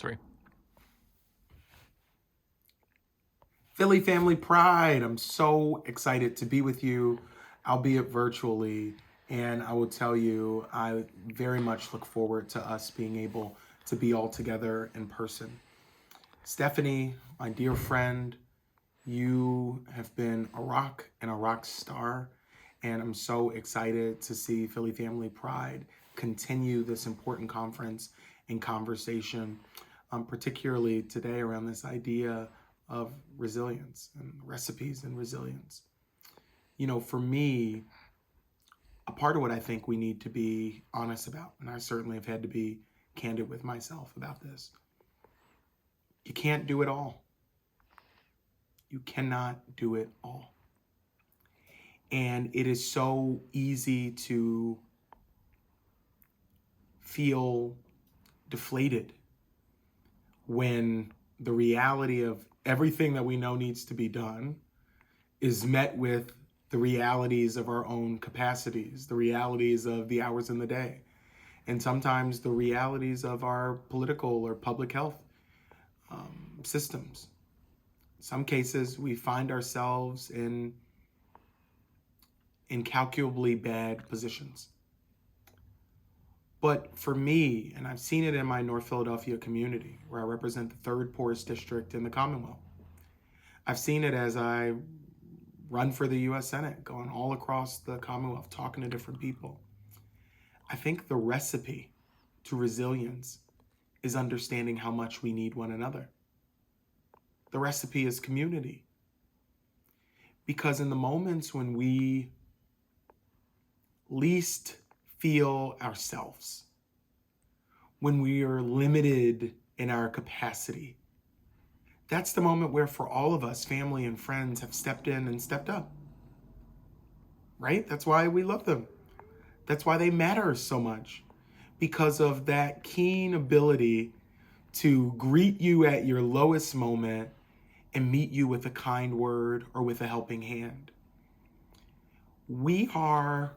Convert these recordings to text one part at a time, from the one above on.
3. Philly Family Pride, I'm so excited to be with you, albeit virtually. And I will tell you, I very much look forward to us being able to be all together in person. Stephanie, my dear friend, you have been a rock and a rock star. And I'm so excited to see Philly Family Pride continue this important conference and conversation, particularly today around this idea of resilience and recipes and resilience. You know, for me, a part of what I think we need to be honest about, and I certainly have had to be candid with myself about this, you can't do it all. You cannot do it all. And it is so easy to feel deflated when the reality of everything that we know needs to be done is met with the realities of our own capacities, the realities of the hours in the day, and sometimes the realities of our political or public health systems. In some cases, we find ourselves in incalculably bad positions. But for me, and I've seen it in my North Philadelphia community, where I represent the third poorest district in the Commonwealth, I've seen it as I run for the US Senate, going all across the Commonwealth, talking to different people. I think the recipe to resilience is understanding how much we need one another. The recipe is community. Because in the moments when we least feel ourselves, when we are limited in our capacity, that's the moment where for all of us, family and friends have stepped in and stepped up, right? That's why we love them. That's why they matter so much, because of that keen ability to greet you at your lowest moment and meet you with a kind word or with a helping hand. We are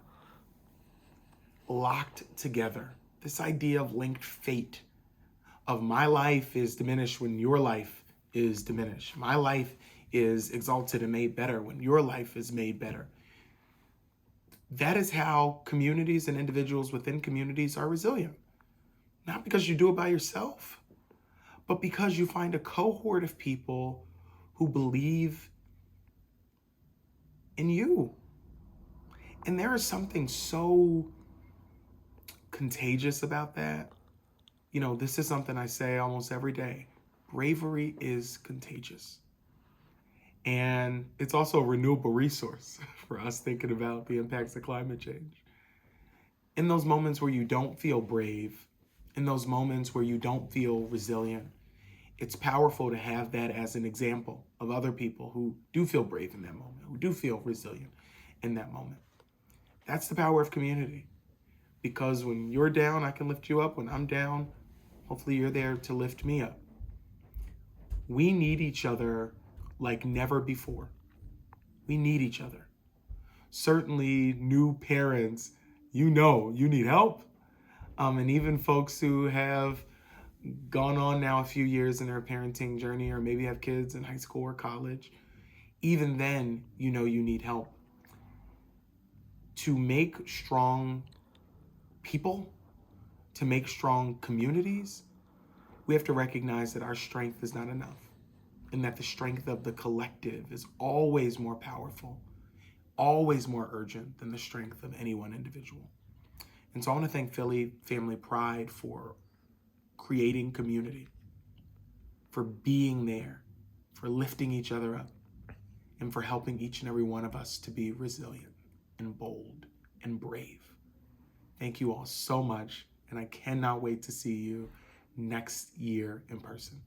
locked together. This idea of linked fate, of my life is diminished when your life is diminished. My life is exalted and made better when your life is made better. That is how communities and individuals within communities are resilient. Not because you do it by yourself, but because you find a cohort of people who believe in you. And there is something so contagious about that. You know, this is something I say almost every day. Bravery is contagious. And it's also a renewable resource for us thinking about the impacts of climate change. In those moments where you don't feel brave, in those moments where you don't feel resilient, it's powerful to have that as an example of other people who do feel brave in that moment, who do feel resilient in that moment. That's the power of community. Because when you're down, I can lift you up. When I'm down, hopefully you're there to lift me up. We need each other like never before. We need each other. Certainly new parents, you know, you need help. And even folks who have gone on now a few years in their parenting journey, or maybe have kids in high school or college, even then, you know you need help. To make strong people, to make strong communities, we have to recognize that our strength is not enough, and that the strength of the collective is always more powerful, always more urgent than the strength of any one individual. And so I want to thank Philly Family Pride for creating community, for being there, for lifting each other up, and for helping each and every one of us to be resilient and bold and brave. Thank you all so much, and I cannot wait to see you next year in person.